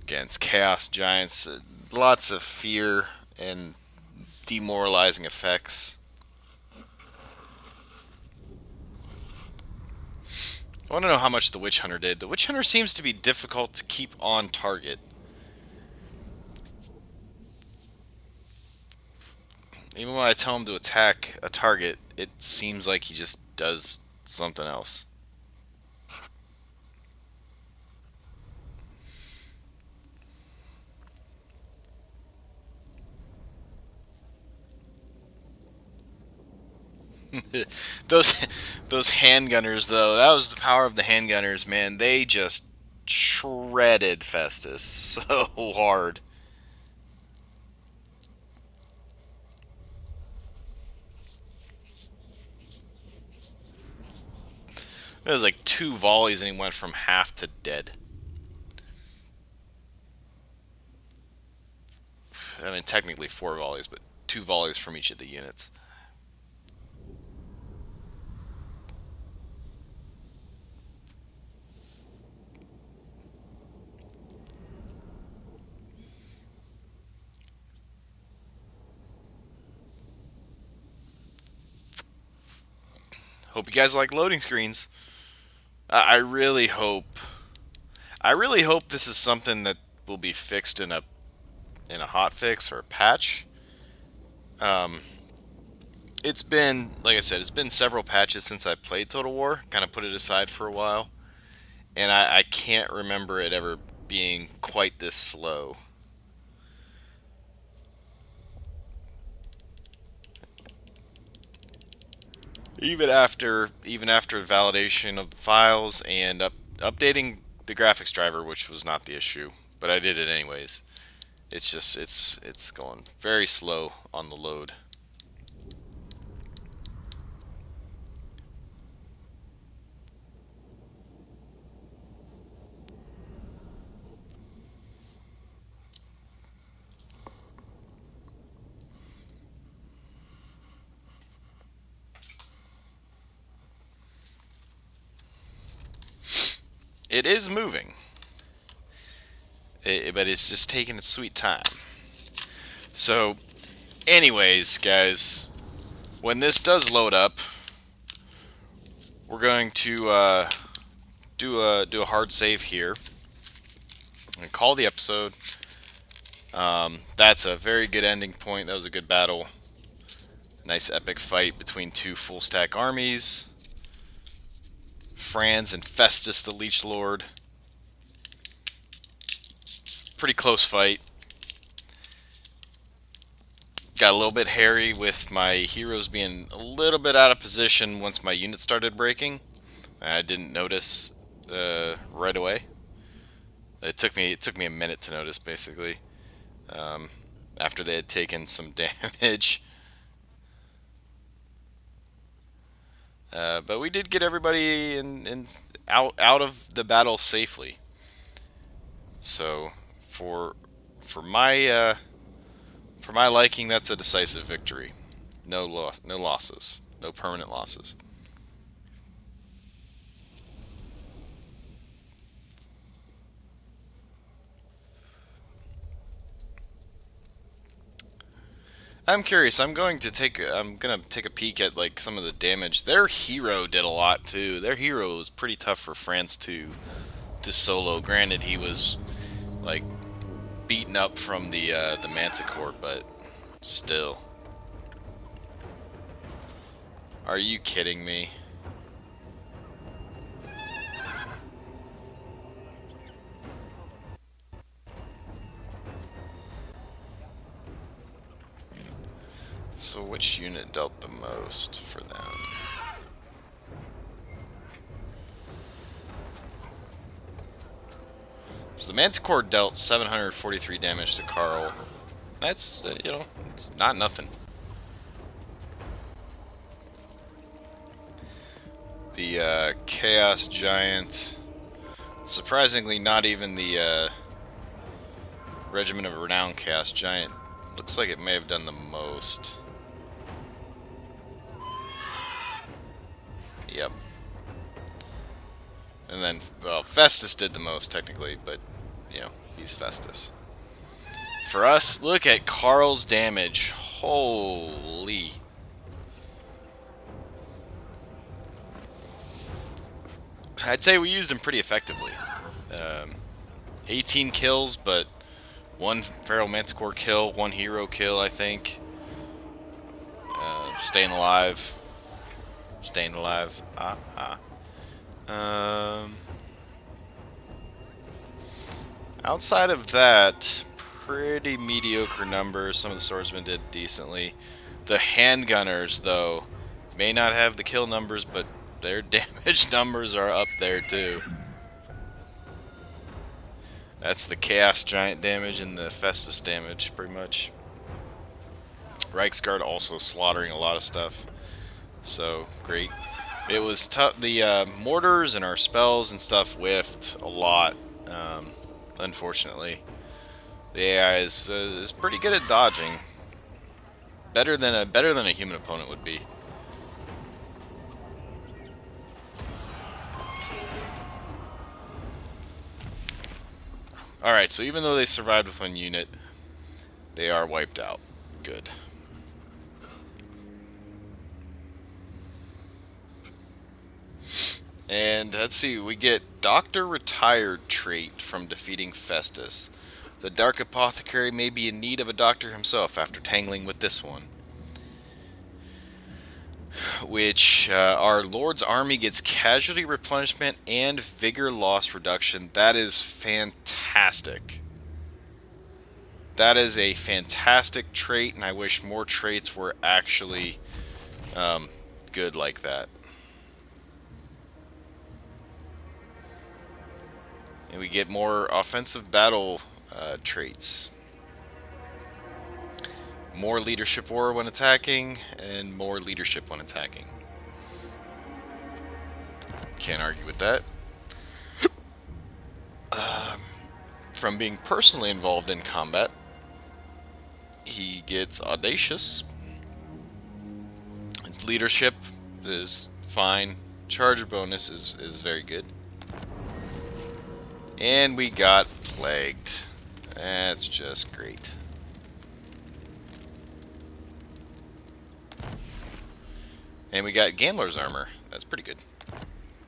Against Chaos Giants, lots of fear and demoralizing effects. I want to know how much the Witch Hunter did. The Witch Hunter seems to be difficult to keep on target. Even when I tell him to attack a target, it seems like he just does something else. those those handgunners though, that was the power of the handgunners, man. They just shredded Festus so hard. It was like 2 volleys and he went from half to dead. I mean, technically 4 volleys, but 2 volleys from each of the units. Hope you guys like loading screens. I really hope. I really hope this is something that will be fixed in a hot fix or a patch. It's been, like I said, it's been several patches since I played Total War. Kind of put it aside for a while, and I can't remember it ever being quite this slow. Even after validation of files and updating the graphics driver, which was not the issue, but I did it anyways. It's just it's going very slow on the load. It is moving, but it's just taking its sweet time. So, anyways, guys, when this does load up, we're going to do a hard save here and call the episode. That's a very good ending point. That was a good battle. Nice epic fight between 2 full stack armies. Franz and Festus the Leech Lord. Pretty close fight. Got a little bit hairy with my heroes being a little bit out of position once my unit started breaking. I didn't notice right away. It took me a minute to notice, basically, after they had taken some damage. But we did get everybody out of the battle safely. So for my liking, that's a decisive victory. No losses, no permanent losses. I'm curious. I'm gonna take a peek at like some of the damage. Their hero did a lot too. Their hero was pretty tough for France to solo. Granted, he was like beaten up from the Manticore, but still. Are you kidding me? So which unit dealt the most for them? So the Manticore dealt 743 damage to Carl. That's, you know, it's not nothing. The Chaos Giant, surprisingly not even the Regiment of Renown Chaos Giant. Looks like it may have done the most. Yep. And then, well, Festus did the most technically, but, you know, he's Festus. For us, look at Carl's damage. Holy. I'd say we used him pretty effectively. 18 kills, but one Feral Manticore kill, one hero kill, I think. Staying alive. Staying alive. Outside of that, pretty mediocre numbers. Some of the swordsmen did decently. The handgunners, though, may not have the kill numbers, but their damage numbers are up there too. That's the Chaos Giant damage and the Festus damage, pretty much. Reichsguard also slaughtering a lot of stuff. So, great. It was tough. The mortars and our spells and stuff whiffed a lot, unfortunately. The AI is pretty good at dodging. Better than a human opponent would be. Alright, so even though they survived with one unit, they are wiped out. Good. And let's see, we get Doctor Retired trait from defeating Festus. The Dark Apothecary may be in need of a doctor himself after tangling with this one. Which, our Lord's army gets casualty replenishment and vigor loss reduction. That is fantastic. That is a fantastic trait, and I wish more traits were actually good like that. And we get more offensive battle traits. More leadership war when attacking, and more leadership when attacking. Can't argue with that. From being personally involved in combat, he gets audacious. Leadership is fine. Charger bonus is very good. And we got plagued. That's just great. And we got Gambler's armor. That's pretty good.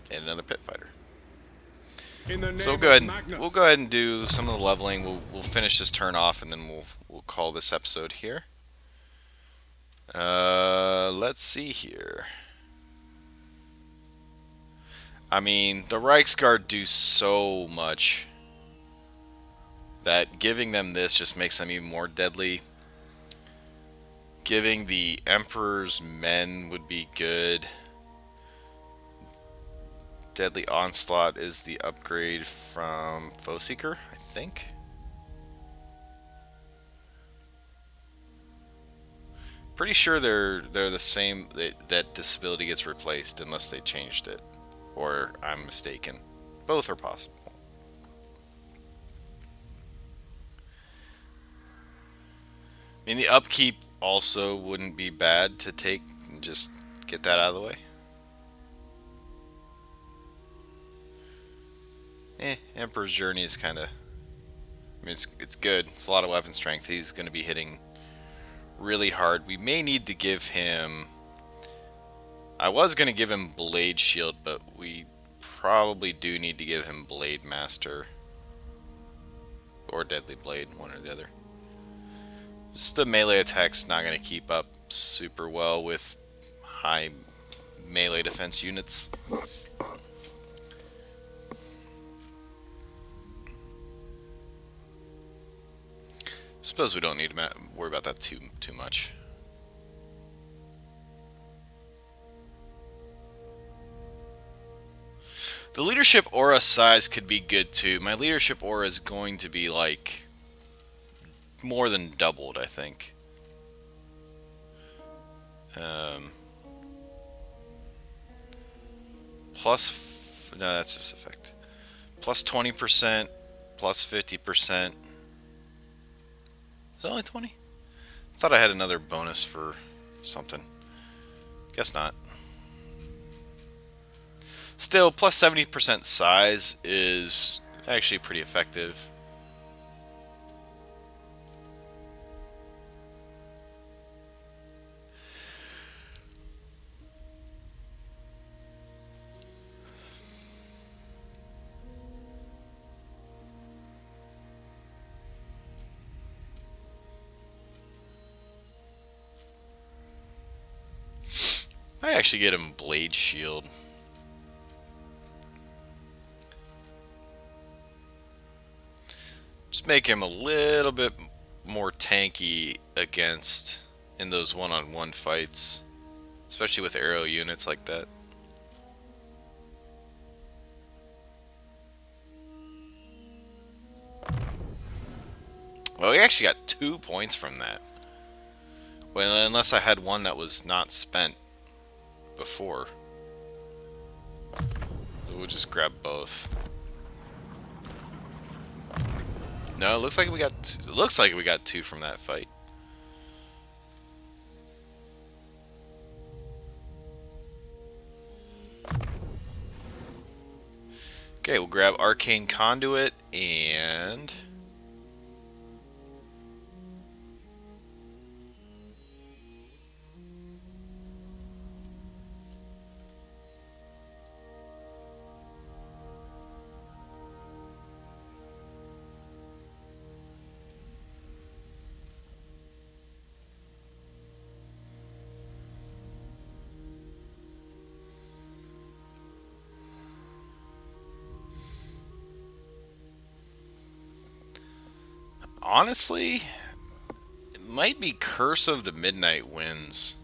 And another pit fighter. So we'll go ahead and do some of the leveling. We'll finish this turn off, and then we'll call this episode here. Let's see here. I mean, the Reichsguard do so much that giving them this just makes them even more deadly. Giving the Emperor's Men would be good. Deadly Onslaught is the upgrade from Foeseeker, I think. Pretty sure they're the same. That disability gets replaced unless they changed it, or I'm mistaken. Both are possible. I mean, the upkeep also wouldn't be bad to take and just get that out of the way. Emperor's Journey is kind of... I mean, it's good. It's a lot of weapon strength. He's going to be hitting really hard. We may need to give him... I was going to give him Blade Shield, but we probably do need to give him Blade Master. Or Deadly Blade, one or the other. Just the melee attack's not going to keep up super well with high melee defense units. Suppose we don't need to worry about that too much. The leadership aura size could be good too. My leadership aura is going to be like more than doubled, I think. No, that's this effect. Plus 20%, plus 50%. Is it only 20? I thought I had another bonus for something. Guess not. Still, plus 70% size is actually pretty effective. I actually get him Blade Shield. Just make him a little bit more tanky against in those one-on-one fights, especially with arrow units like that. Well, we actually got 2 points from that. Well, unless I had one that was not spent before. So we'll just grab both. No, it looks like we got 2 from that fight. Okay, we'll grab Arcane Conduit and honestly, it might be Curse of the Midnight Winds.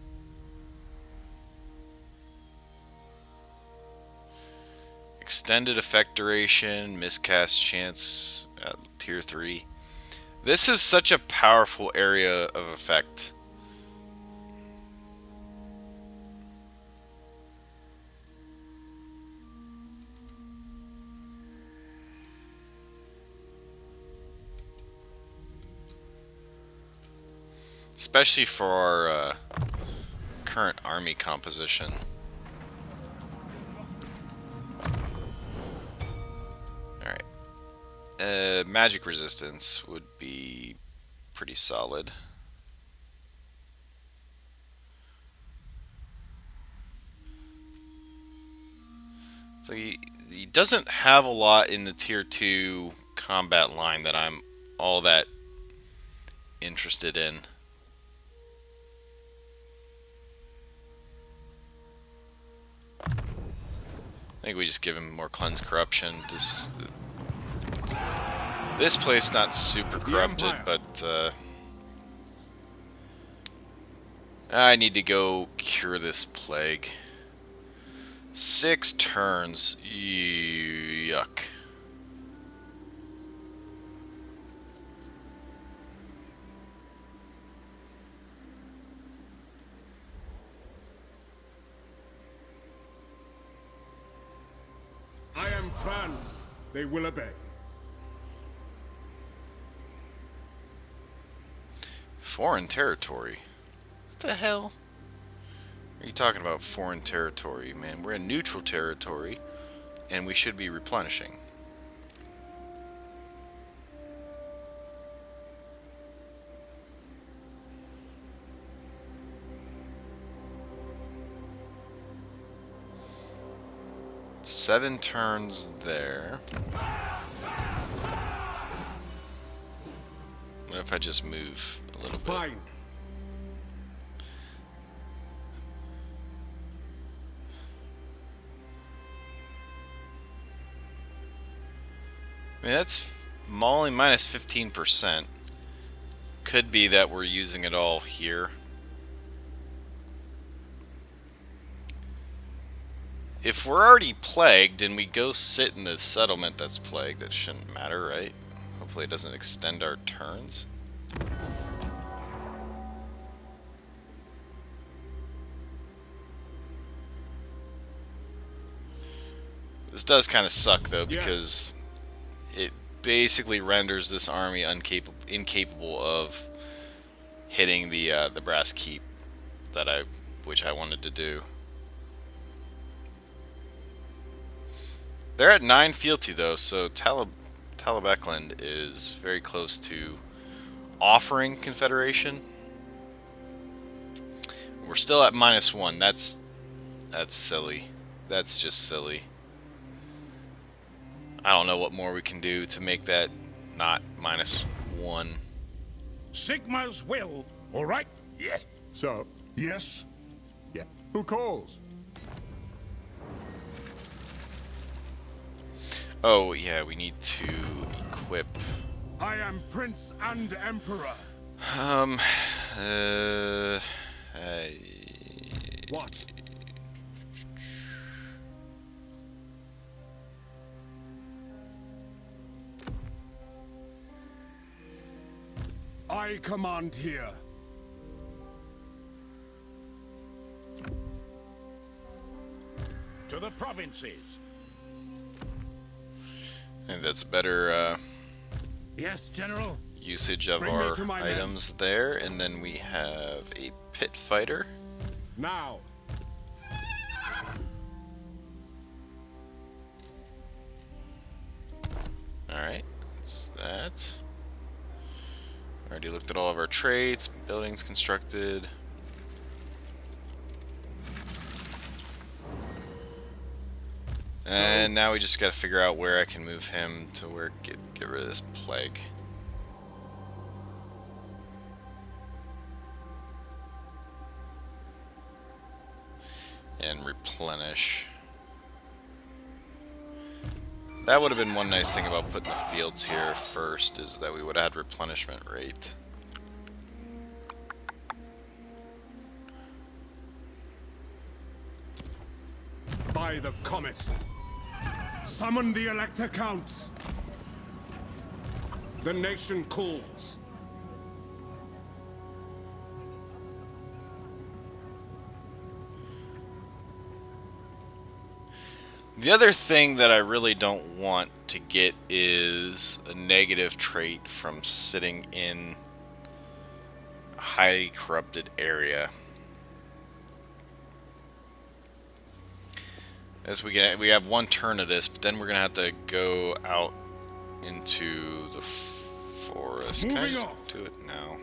Extended effect duration, miscast chance at tier 3. This is such a powerful area of effect. Especially for our current army composition. Alright. Magic resistance would be pretty solid. So he doesn't have a lot in the tier 2 combat line that I'm all that interested in. I think we just give him more Cleanse Corruption. Just, this place not super corrupted, but I need to go cure this plague. 6 turns. Yuck. I am France. They will obey. Foreign territory? What the hell? Are you talking about foreign territory, man? We're in neutral territory, and we should be replenishing. 7 turns there. What if I just move a little bit? Fine. I mean, that's only minus 15%. Could be that we're using it all here. If we're already plagued and we go sit in this settlement that's plagued, that shouldn't matter, right? Hopefully it doesn't extend our turns. This does kind of suck though, because it basically renders this army incapable of hitting the brass keep which I wanted to do. They're at 9 fealty though, so Talabecland is very close to offering Confederation. We're still at -1. That's silly. That's just silly. I don't know what more we can do to make that not -1. Sigma's will. All right? Yes. So, Yes. yeah. Who calls? Oh yeah, we need to equip. I am Prince and Emperor. Uh, What? I command here. To the provinces. I think that's better Yes, General. usage of Bring me our to my men. items there, and then we have a pit fighter. Now. Alright, that's that. Already looked at all of our traits, buildings constructed. And now we just gotta figure out where I can move him to where get rid of this plague. And replenish. That would have been one nice thing about putting the fields here first, is that we would have had replenishment rate. By the comet. Summon the Elector Counts. The nation calls. The other thing that I really don't want to get is a negative trait from sitting in a highly corrupted area. As we have 1 turn of this, but then we're gonna have to go out into the forest. Can I Moving just off. do it now?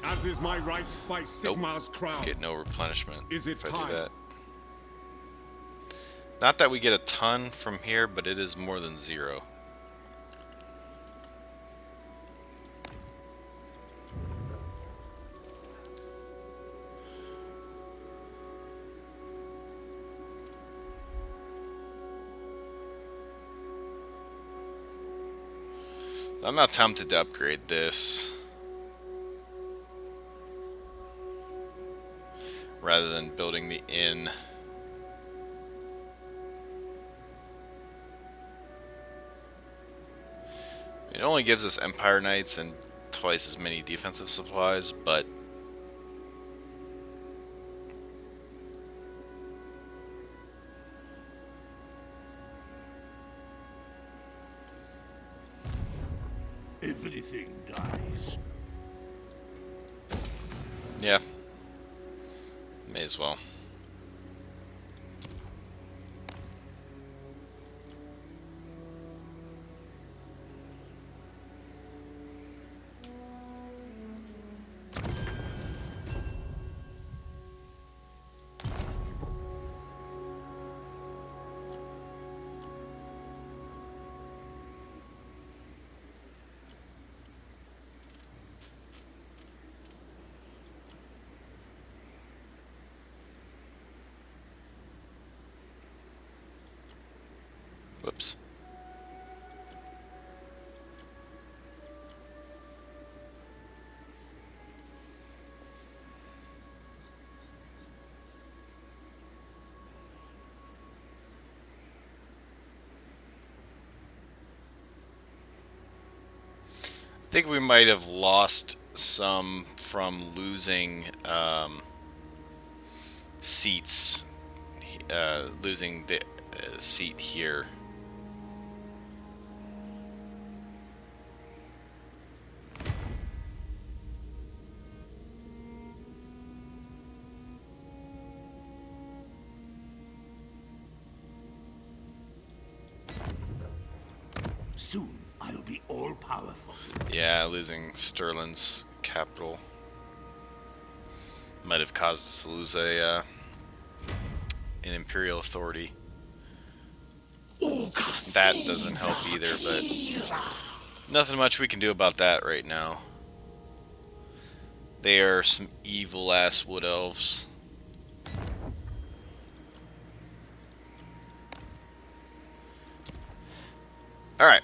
As is my right by Sigma's crown. Get no replenishment Is it if I time? do that. Not that we get a ton from here, but it is more than 0. I'm not tempted to upgrade this rather than building the inn. It only gives us Empire Knights and twice as many defensive supplies, but Everything dies. yeah, may as well. think we might have lost some from losing seats, losing the seat here. Soon I'll be all-powerful. Yeah, losing Sterling's capital might have caused us to lose an imperial authority. That doesn't help either, but nothing much we can do about that right now. They are some evil-ass wood elves. Alright.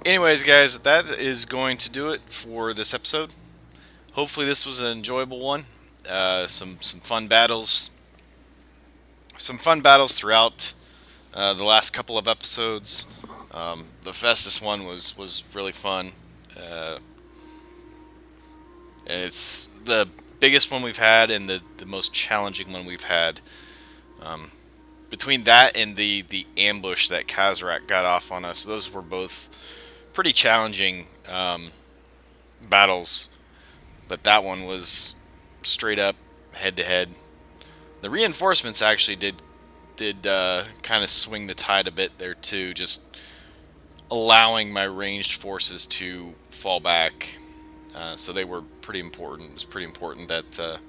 Anyways, guys, that is going to do it for this episode. Hopefully this was an enjoyable one. Some fun battles. Some fun battles throughout the last couple of episodes. The Festus one was really fun. And it's the biggest one we've had and the most challenging one we've had. Between that and the ambush that Kazarak got off on us, those were both pretty challenging battles. But that one was straight up head to head. The reinforcements actually did kind of swing the tide a bit there too, just allowing my ranged forces to fall back. So they were pretty important. It was pretty important that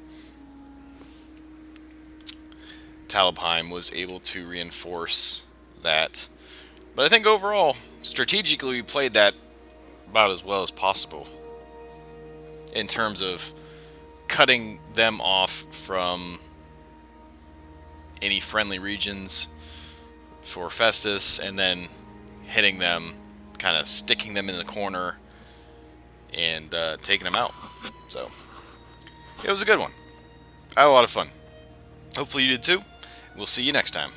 Talabheim was able to reinforce that. But I think overall, strategically, we played that about as well as possible in terms of cutting them off from any friendly regions for Festus, and then hitting them, kind of sticking them in the corner and taking them out. So it was a good one. I had a lot of fun. Hopefully you did too. We'll see you next time.